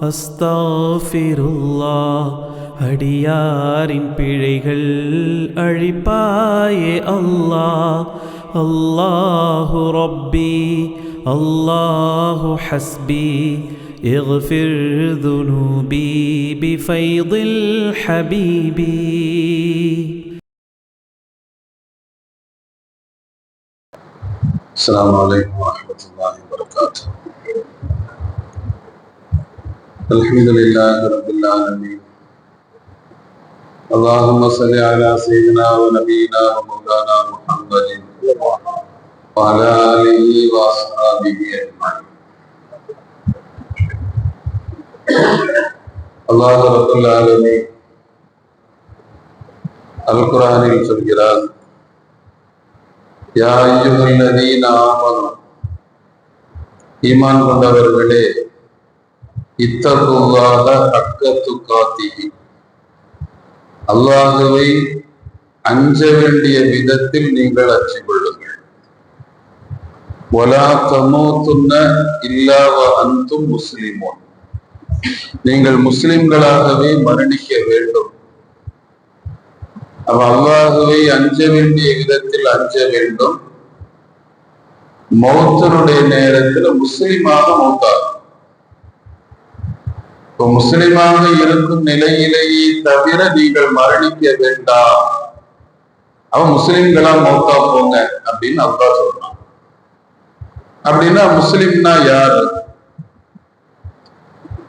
அஸ்தாஃபிருல்லாஹ். அடியாரின் பிழைகள் அழிப்பாயே அல்லாஹ். அல்லாஹு ரப்பி அல்லாஹு ஹஸ்பி اغفر ذنوبي بفيض الحبيب. السلام عليكم ورحمة الله وبركاته. الحمد لله رب العالمين. اللهم صل على سيدنا ونبينا ومولانا محمد وعلى آله وأصحابه أجمعين. الله رب العالمين القرآனில் சொல்கிறார், யா அய்யுஹல்லதீன ஆமனூ, ஈமான் கொண்டவர்களே, இத்தகுல்லாஹ ஹக்க துகாத்திஹி, அல்லாஹ்வை அஞ்ச வேண்டிய விதத்தில் நீங்கள் அஞ்சிக் கொள்ளுங்கள். வலா தமூதுன்ன இல்லா வ அன்தும் முஸ்லிமூன், நீங்கள் முஸ்லிம்களாகவே மரணிக்க வேண்டும். அல்லாஹ்வை அஞ்ச வேண்டிய விதத்தில் அஞ்ச வேண்டும். மௌத்தனுடைய நேரத்தில் முஸ்லிமாக மௌத்தாகும். இப்போ முஸ்லிமாக இருக்கும் நிலையிலேயே தவிர நீங்கள் மரணிக்க வேண்டாம். அவன் முஸ்லிம்களா மௌத்தா போங்க அப்படின்னு அல்லாஹ் சொல்றான். அப்படின்னா முஸ்லிம்னா யாரு?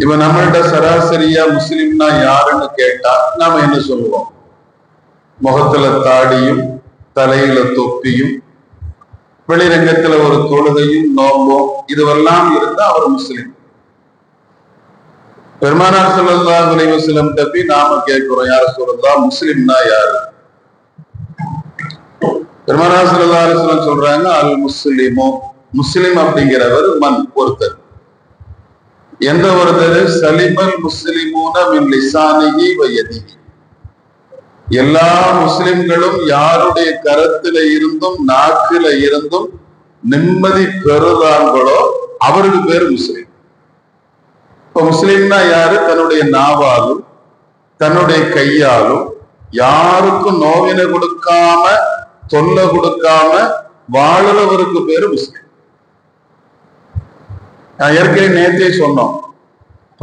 இவன் நம்மள்ட சராசரியா முஸ்லிம்னா யாருன்னு கேட்டா நாம என்ன சொல்லுவோம்? முகத்துல தாடியும் தலையில தொப்பியும் வெளிரங்கத்துல ஒரு தொழுகையும் நோம்பும் இதுவெல்லாம் இருந்தா அவர் முஸ்லிம். பெருமானார் ஸல்லல்லாஹு அலைஹி வஸல்லம் தப்பி நாம கேட்கிறோம், யார சொல்லலாம் முஸ்லிம்னா யாரு? பெருமானார் ஸல்லல்லாஹு அலைஹி வஸல்லம் சொல்றாங்க, அல் முஸ்லிமோ, முஸ்லிம் அப்படிங்கிறவர் மன், ஒருத்தர். எந்த ஒருத்தர்? சலிமல் முஸ்லிமூன மின் லிசானிஹி வ யதிஹி, எல்லா முஸ்லிம்களும் யாருடைய கரத்தில இருந்தும் நாக்கில இருந்தும் நிம்மதி பெறுறாங்களோ அவருக்கு பேர் முஸ்லிம். இப்ப முஸ்லிம்னா யாரு? தன்னுடைய நாவாலும் தன்னுடைய கையாலும் யாருக்கும் நோவினை கொடுக்காம தொல்லை கொடுக்காம வாழறவருக்கு பேரு முஸ்லிம். நான் ஏற்கனவே நேற்றே சொன்னோம்,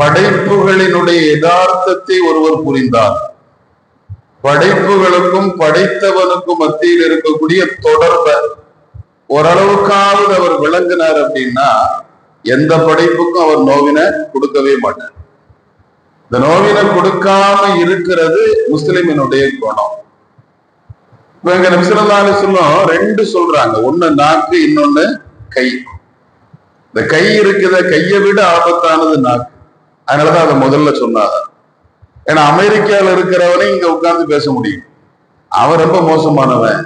படைப்புகளினுடைய யதார்த்தத்தை ஒருவர் புரிந்தார், படைப்புகளுக்கும் படைத்தவனுக்கும் மத்தியில் இருக்கக்கூடிய தொடர்பை ஓரளவுக்காவது அவர் விளங்கினார் அப்படின்னா எந்த படைப்புக்கும் அவர் நோவினை கொடுக்கவே மாட்டார். இந்த நோவினை கொடுக்காம இருக்கிறது முஸ்லிமினுடைய குணம். இவங்க நபி ஸல்லல்லாஹு அலைஹி வஸல்லம் ரெண்டு சொல்றாங்க, ஒண்ணு நாக்கு, இன்னொன்னு கை. இந்த கை இருக்குத, கையை விட ஆபத்தானது நாக்கு. அதனாலதான் அதை முதல்ல சொன்னாங்க. ஏன்னா அமெரிக்காவில் இருக்கிறவனே இங்க உட்கார்ந்து பேச முடியும், அவன் ரொம்ப மோசமானவன்.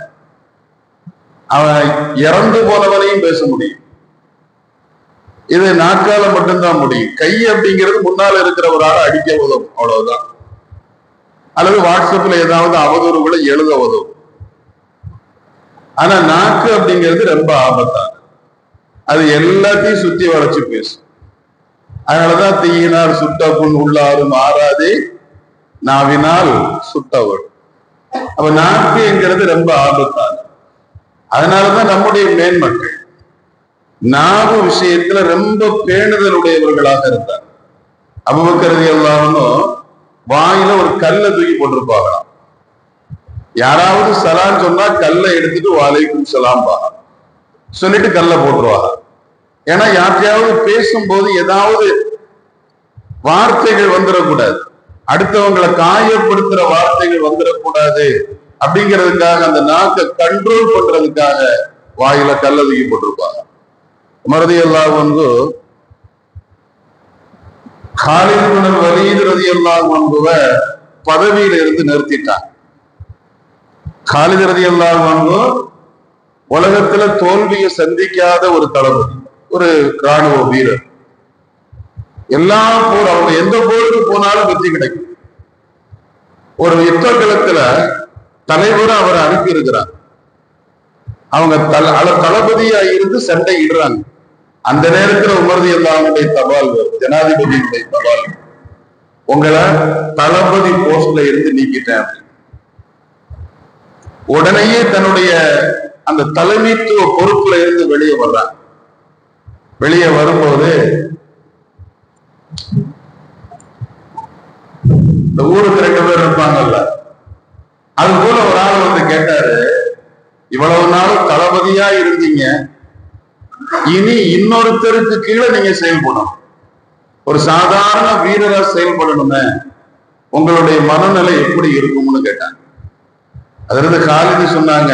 அவன் இறந்து போனவனையும் பேச முடியும். இது நாக்கால மட்டும்தான் முடியும். கை அப்படிங்கிறது முன்னால இருக்கிறவரால் அடிக்க உதவும், அவ்வளவுதான். அல்லது வாட்ஸ்அப்ல ஏதாவது அவதூறுகளை எழுத உதவும். ஆனா நாக்கு அப்படிங்கிறது ரொம்ப ஆபத்தான, அது எல்லாத்தையும் சுத்தி வளைச்சு பேசும். அதனாலதான் தீயினால் சுட்ட புண் உள்ளாரும் ஆறாதே, நாவினால் சுட்டவள். அப்ப நாக்குங்கிறது ரொம்ப ஆபத்தான. அதனாலதான் நம்முடைய மேன்மக்கள் நாவு விஷயத்துல ரொம்ப பேணுதலுடையவர்களாக இருந்தார். அபூபக்கர் ரலியல்லாஹு அன்ஹு வாயில ஒரு கல்லை தூக்கி போட்டிருப்பாங்களாம். யாராவது சலாம் சொன்னா கல்லை எடுத்துட்டு வலைக்கும் சலாம் பா சொல்லிட்டு கல்லை போட்டுருவாங்க. ஏன்னா யார்கிட்டயாவது பேசும்போது ஏதாவது வார்த்தைகள் வந்துடக்கூடாது, அடுத்தவங்களை காயப்படுத்துற வார்த்தைகள் வந்துடக்கூடாது அப்படிங்கிறதுக்காக, அந்த நாக்கை கண்ட்ரோல் பண்றதுக்காக வாயில கல்லை தூக்கி போட்டிருப்பாங்க. உமர் ரலியல்லாஹு அன்ஹு காலித் இப்னு வலீத் ரலியல்லாஹு அன்ஹுவை பதவியில இருந்து நிறுத்திட்டாங்க. காலித் ரலியல்லாஹு அன்ஹு உலகத்துல தோல்வியை சந்திக்காத ஒரு தளபதி, ஒரு ராணுவ வீரர். எல்லா போர், அவங்க எந்த போருக்கு போனாலும் வெற்றி கிடைக்கும். ஒரு யுத்த களத்துல தலைவர் அவரை அனுப்பி இருக்கிறார். அவங்க தளபதியா இருந்து சண்டை இடுறாங்க. அந்த நேரத்துல உமர் ரலியல்லாஹு அன்ஹுடைய தபால் வரும், ஜனாதிபதியினுடைய சவால், உங்களை தளபதி போஸ்ட்ல இருந்து நீக்கிட்டேன். உடனேயே தன்னுடைய அந்த தலைமைத்துவ பொறுப்புல இருந்து வெளியே வர்றாங்க. வெளியே வரும்போது இந்த ஊருக்கு 2 பேர் இருப்பாங்கல்ல, அது போல ஒரு ஆள் வந்து கேட்டாரு, இவ்வளவு நாள் தளபதியா இருந்தீங்க, இனி இன்னொருத்தருக்கு கீழே நீங்க செயல்படணும், ஒரு சாதாரண வீரரா செயல்படணுமே, உங்களுடைய மனநிலை எப்படி இருக்கும்னு கேட்டாங்க. அதிலிருந்து காலிது சொன்னாங்க,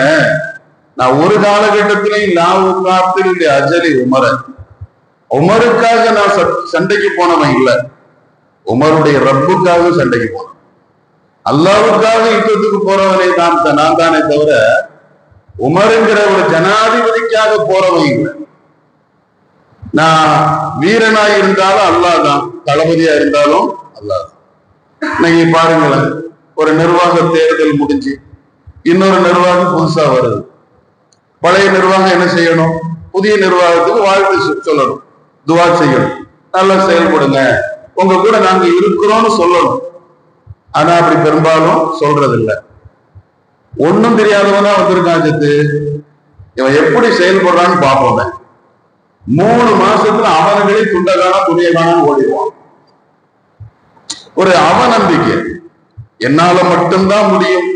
நான் ஒரு காலகட்டத்திலையும் லாவுக்காத்தில் அஜலி உமருக்காக நான் சண்டைக்கு போனவன் இல்லை, உமருடைய ரப்புக்காக சண்டைக்கு போனேன். அல்லாவுக்காக யுத்தத்துக்கு போறவனே நான் தானே தவிர உமருங்கிற ஒரு ஜனாதிபதிக்காக போறவன் இல்லை. நான் வீரனா இருந்தாலும் அல்லாதான், தளபதியா இருந்தாலும் அல்லாதான். நீங்க பாருங்களேன், ஒரு நிர்வாக தேர்தல் முடிஞ்சு இன்னொரு நிர்வாகம் புதுசா வருது. பழைய நிர்வாகம் என்ன செய்யணும்? புதிய நிர்வாகத்துக்கு வாழ்த்து சொல்லணும், துவா செய்யணும், நல்லா செயல்படுங்க, உங்க கூட நாங்க இருக்கிறோம்னு சொல்லணும். ஆனா அப்படி பெரும்பாலும் சொல்றது இல்லை. ஒன்னும் தெரியாதவனா வந்திருக்கான் ஜத்து, இவன் எப்படி செயல்படுறான்னு பார்ப்போமே. 3 மாசத்துல அவனுங்களே துண்டகான துணியகான ஓடிடுவான். ஒரு அவநம்பிக்கை, என்னால மட்டும்தான் முடியும்,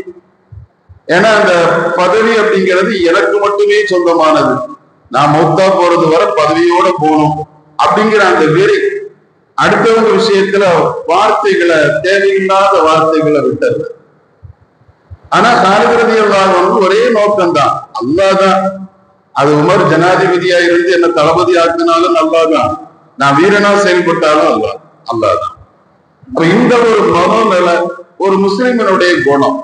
ஏன்னா அந்த பதவி அப்படிங்கிறது எனக்கு மட்டுமே சொந்தமானது, நான் மௌத்தா போறது வரை பதவியோட போகணும் அப்படிங்கிற அந்த வெறி. அடுத்தவங்க விஷயத்துல வார்த்தைகளை, தேவையில்லாத வார்த்தைகளை விட்டது. ஆனா காலிதிரதியெல்லாம் வந்து ஒரே நோக்கம்தான், அல்லாதான். அது உமர் ஜனாதிபதியா இருந்து என்ன தளபதி ஆக்கினாலும் அல்லாதான், நான் வீரனா செயல்பட்டாலும் அல்லாதான். இந்த ஒரு மனோநிலை ஒரு முஸ்லிமனுடைய குணம்.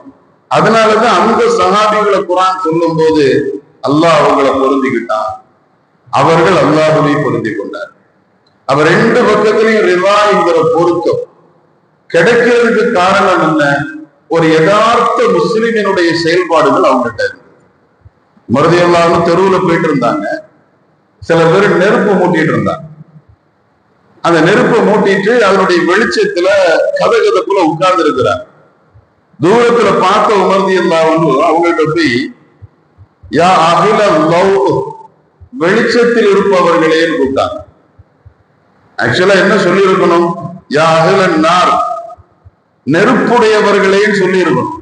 அதனாலதான் அந்த சஹாபிகளை குர்ஆன் சொல்லும் போது அல்லாஹ் அவங்களை பொருந்திக்கிட்டான், அவர்கள் அல்லாஹ்வை பொருந்தி கொண்டார். அவர் 2 பக்கத்திலையும் ரிவா என்கிற பொருத்தம் கிடைக்கிறதுக்கு காரணம் என்ன? ஒரு யதார்த்த முஸ்லிமினுடைய செயல்பாடுகள் அவங்ககிட்ட இருக்கு. மருதியெல்லாம் தெருவுல போயிட்டு இருந்தாங்க, சில பேர் நெருப்பு மூட்டிட்டு இருந்தாங்க. அந்த நெருப்பை மூட்டிட்டு அதனுடைய வெளிச்சத்துல கதகதப்புல உட்கார்ந்து இருக்கிறாங்க. தூரத்துல பார்த்த உமர்தியெல்லாம் அவங்கள்ட்ட போய், யா அகில லவ், வெளிச்சத்தில் இருப்பவர்களேன்னு கூப்பிட்டாங்க. ஆக்சுவலா என்ன சொல்லி இருக்கணும்? யா அகில நார், நெருப்புடையவர்களேன்னு சொல்லி இருக்கணும்.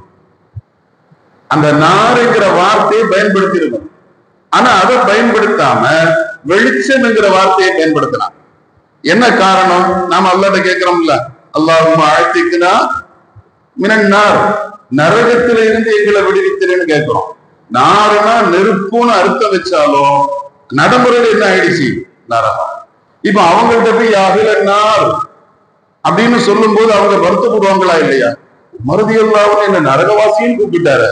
அந்த நாருங்கிற வார்த்தையை பயன்படுத்தி இருக்கணும். ஆனா அதை பயன்படுத்தாம வெளிச்சம் என்கிற வார்த்தையை பயன்படுத்தினான். என்ன காரணம்? நாம அல்லாஹ்ட்ட கேட்கிறோம்ல, அல்லாஹும்ம அஅதிக்னா மினன் நார், நரகத்தில இருந்து எங்களை விடுவித்திரேன்னு கேட்கிறோம். நாருனா நெருப்புன்னு அர்த்தம் வச்சாலும் நடைமுறையில் என்ன ஆயிடுச்சு? நரகம். இப்ப அவங்கள்ட்ட போய் அகில நார் அப்படின்னு சொல்லும் போது அவங்க வருத்தப்படுவாங்களா இல்லையா? மருதியல்லாவும் என்ன நரகவாசின்னு கூப்பிட்டாரு.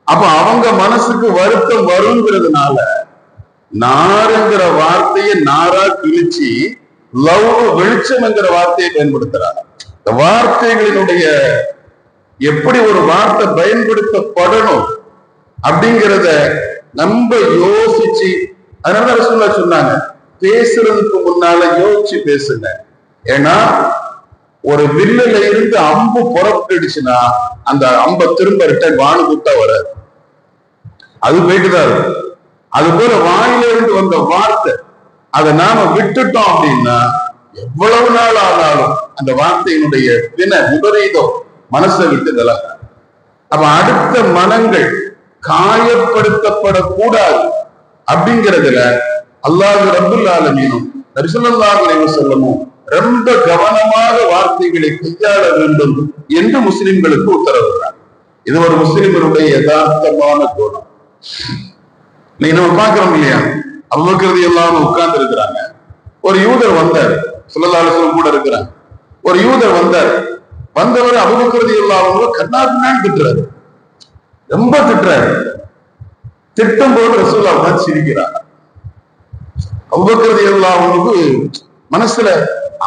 அப்ப அவங்க மனசுக்கு வருத்தம் வருங்கிறதுனால நாருங்கிற வார்த்தையை நாரா கிழிச்சு லவ், வெளிச்சம் என்கிற வார்த்தையை பயன்படுத்துறாங்க. இந்த வார்த்தைகளினுடைய எப்படி ஒரு வார்த்தை பயன்படுத்தப்படணும் அப்படிங்கிறத நம்ம யோசிச்சு, அதனால ரசூலுல்லாஹ் சொன்னாங்க, பேசுறதுக்கு முன்னால யோசிச்சு பேசுங்க. ஏன்னா ஒரு வில்லுல இருந்து அம்பு புறப்பட்டுடுச்சுன்னா அந்த அம்பை திரும்ப ரிட்டர்ன் வானு கூட்டா வராது, அது போயிட்டுதான் இருக்கும். அது போல வாயில இருந்து வந்த வார்த்தை அதை நாம விட்டுட்டோம் அப்படின்னா எவ்வளவு நாள் ஆனாலும் அந்த வார்த்தையினுடைய விபரீதம் மனசை விட்டு விலக. அப்ப அடுத்த மனங்கள் காயப்படுத்தப்படக்கூடாது அப்படிங்கிறதுல அல்லாஹ் ரப்புல் ஆலமீனும் நபி ஸல்லல்லாஹு அலைஹி வஸல்லம் ரொம்ப கவனமாக வார்த்தைகளை கையாள வேண்டும் என்று முஸ்லிம்களுக்கு உத்தரவுறாங்க. இது ஒரு முஸ்லிம்களுடைய யதார்த்தமான குணம். நீங்க நம்ம பார்க்கிறோம் இல்லையா? அபூபக்கர் ரலியல்லாஹு அன்ஹு உட்கார்ந்து இருக்கிறாங்க. ஒரு யூதர் வந்தார், ஸல்லல்லாஹு அலைஹி வஸல்லம் கூட இருக்கிறாங்க. ஒரு யூதர் வந்தார். வந்தவர் அபூபக்கர் ரலியல்லாஹு அன்ஹு கண்ணாபின்னான்னு திட்டுறாரு, ரொம்ப திட்டுறாரு. திட்டும் போது ரசூலுல்லாஹ் உட்கார்ந்து சிரிக்கிறார். அபூபக்கர் ரலியல்லாஹு அன்ஹு மனசுல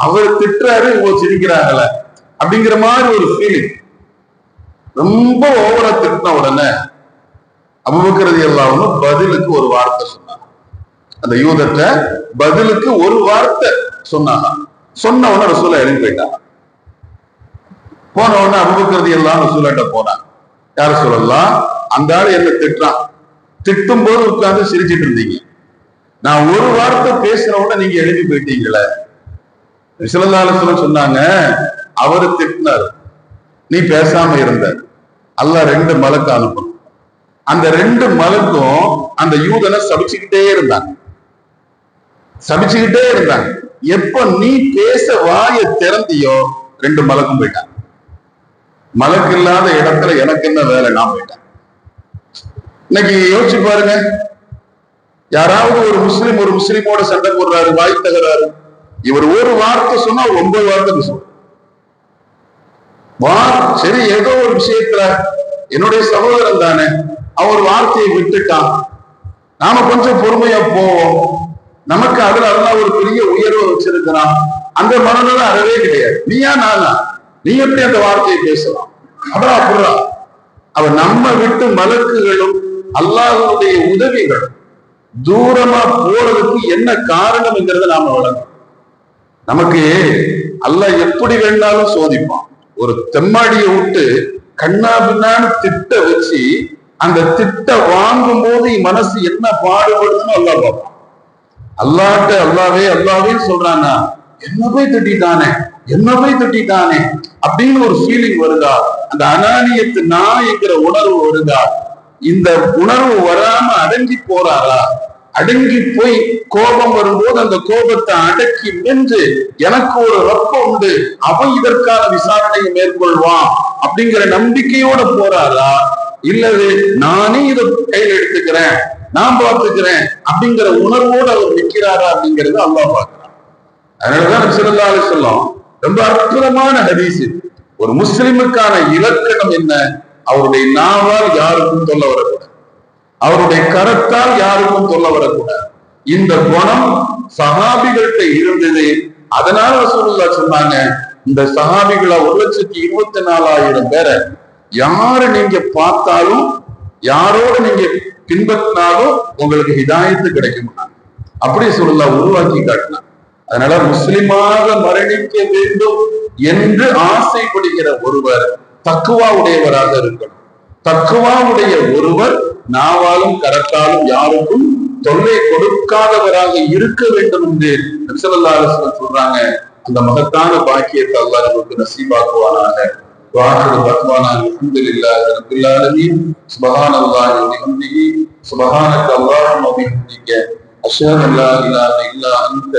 அவர் திட்டுறாரு, இவங்க சிரிக்கிறாங்கல்ல அப்படிங்கிற மாதிரி ஒரு ஃபீலிங். ரொம்ப ஓவரா திட்டின உடனே அபூபக்கர் ரலியல்லாஹு அன்ஹு பதிலுக்கு ஒரு வார்த்தை சொன்னாங்க. அந்த யூதர்ட்ட பதிலுக்கு ஒரு வார்த்தை சொன்னாங்க. சொன்ன உடனே ரசூலா எழுதி போயிட்டாங்க. போன உடனே அபூபக்கர் எல்லாம் ரசூலாட்ட போனாங்க. யார சொல்லலாம், அந்த ஆள் என்ன திட்டுறான், திட்டும் போது உட்கார்ந்து சிரிச்சிட்டு இருந்தீங்க, நான் ஒரு வார்த்தை பேசுற உடனே நீங்க எழுதி போயிட்டீங்களே. சொன்னாங்க, அவரு திட்டினாரு, நீ பேசாம இருந்த, அல்லாஹ் 2 மலக்கு அனுப்பணும். அந்த 2 மலக்கும் அந்த யூதனை சபிச்சுக்கிட்டே இருந்தாங்க. எப்ப நீ பேச வாய திறந்தியோ 2 மலக்கும் போயிட்டாங்க. மலக்கு இல்லாத இடத்துல எனக்கு என்ன வேலை, நான் போயிட்டேன். இன்னைக்கு யோசிச்சு பாருங்க, யாராவது ஒரு முஸ்லிமோட சண்டை போடுறாரு, வாய் தகராறு, இவர் ஒரு வார்த்தை சொன்னா 9 வார்த்தை பேசுவார். சரி, ஏதோ ஒரு விஷயத்துல என்னுடைய சகோதரன் தானே, அவர் வார்த்தையை விட்டுட்டான், நாம கொஞ்சம் பொறுமையா போவோம், நமக்கு அதுல அதெல்லாம் ஒரு பெரிய உயர்வை வச்சிருக்கிறான், அந்த மனநிலை அறவே கிடையாது. நீயா நானா, நீ எப்படி அந்த வார்த்தையை பேசலாம், அப்புறம் அப்படிதான் அவர் நம்ம விட்டு மலக்குகளும் அல்லாஹ்வுடைய உதவிகள் தூரமா போறதுக்கு என்ன காரணம்ங்கிறத நாம வழங்கணும். நமக்கு அல்லாஹ் எப்படி வேணாலும் சோதிப்பான். ஒரு தெம்மாடியை விட்டு கண்ணா பின்னான்னு திட்ட வச்சு அந்த திட்ட வாங்கும் போது மனசு என்ன பாடுபடுதுன்னு அல்லாஹ் பார்ப்பான். அல்லாவே சொல்றானா, என்ன போய் திட்டானே அப்படின்னு ஒரு ஃபீலிங் வருதா, அந்த அனானியத்து நான் என்கிற உணர்வு வருதா, இந்த உணர்வு வராம அடங்கி போறாரா, அடங்கி போய் கோபம் வரும்போது அந்த கோபத்தை அடக்கி நின்று எனக்கு ஒரு ரப்பம் உண்டு, அவன் இதற்கான விசாரணையை மேற்கொள்வான் அப்படிங்கிற நம்பிக்கையோட போறாரா, இல்லது நானே இதை கையில் எடுத்துக்கிறேன், நான் பார்த்துக்கிறேன் அப்படிங்கிற உணர்வோடு அவர் நிற்கிறாரா அப்படிங்கிறது அல்லாஹ் பார்க்கிறான். அதனாலதான் ஸல்லல்லாஹு அலைஹி வஸல்லம் ரொம்ப அற்புதமான ஹதீஸ். ஒரு முஸ்லிமுக்கான இலக்கணம் என்ன, அவருடைய நாவால் யாருக்கும் சொல்ல வரக்கூடாது, அவருடைய கரத்தால் யாருக்கும் சொல்ல வரக்கூடாது. இந்த குணம் சஹாபிகள்கிட்ட இருந்தது. அதனால ரசூலுல்லாஹ் சொன்னாங்க, இந்த சஹாபிகள 1,24,000 பேரை யாரு நீங்க பார்த்தாலும், யாரோட நீங்க பின்பற்றினாலும் உங்களுக்கு ஹிதாயத்து கிடைக்கும், அப்படி ரசூலுல்லாஹ் உருவாக்கி காட்டினாங்க. அதனால முஸ்லிமாக மரணிக்க வேண்டும் என்று ஆசைப்படுகிற ஒருவர் தக்குவா உடையவராக இருக்கணும். தக்குவாவுடைய ஒருவர் நாவாலும் கரத்தாலும் யாருக்கும் தொல்லை கொடுக்காதவராக இருக்க வேண்டும் என்று நபி ஸல்லல்லாஹு அலைஹி வஸல்லம் சொல்றாங்க. அந்த மகத்தான பாக்கியத்தை அல்லாஹ் நமக்கு நசீபாக்குவானாக. வாஹிரு தஅவானா அல்ஹம்துலில்லாஹி ரப்பில் ஆலமீன். சுப்ஹானல்லாஹி வ பிஹம்திஹி சுப்ஹானக அல்லாஹும்ம வ பிஹம்திக அஷ்ஹது அன் லா இலாஹா இல்லா அன்த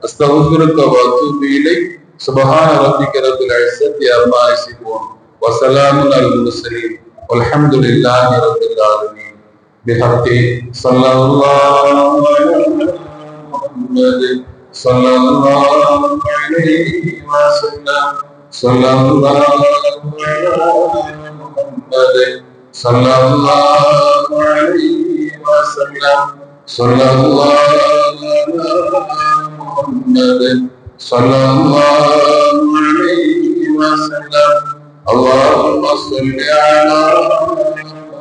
அஸ்தக்ஃபிருக வ அத்தூபு இலைக். சுப்ஹான ரப்பிக ரப்பில் இஸ்ஸத்தி அம்மா யசிஃபூன் வ ஸலாமுன் அலல் முர்ஸலீன் வல்ஹம்துலில்லாஹி ரப்பில் ஆலமீன். بحق صلى الله على محمد صلى الله عليه وسلم صلى الله على محمد صلى الله عليه وسلم صلى الله على محمد صلى الله عليه وسلم. اللهم صل على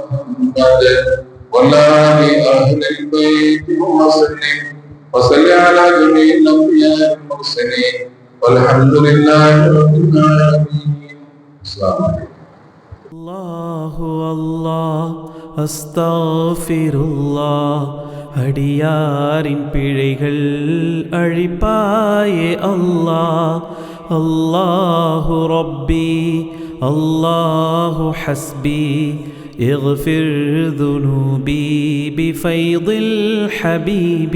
محمد وعلى أهل البيت وسلم وصل على جميع الأنبياء والمرسلين والحمد لله رب العالمين. السلام عليكم. அல்லாஹு அல்லாஹ் அஸ்தக்ஃபிருல்லாஹ். அடியாரின் பிழைகள் அழிப்பாயே அல்லாஹ். அல்லாஹு ரப்பி அல்லாஹு ஹஸ்பி اغفر ذنوبي بفيض الحبيب.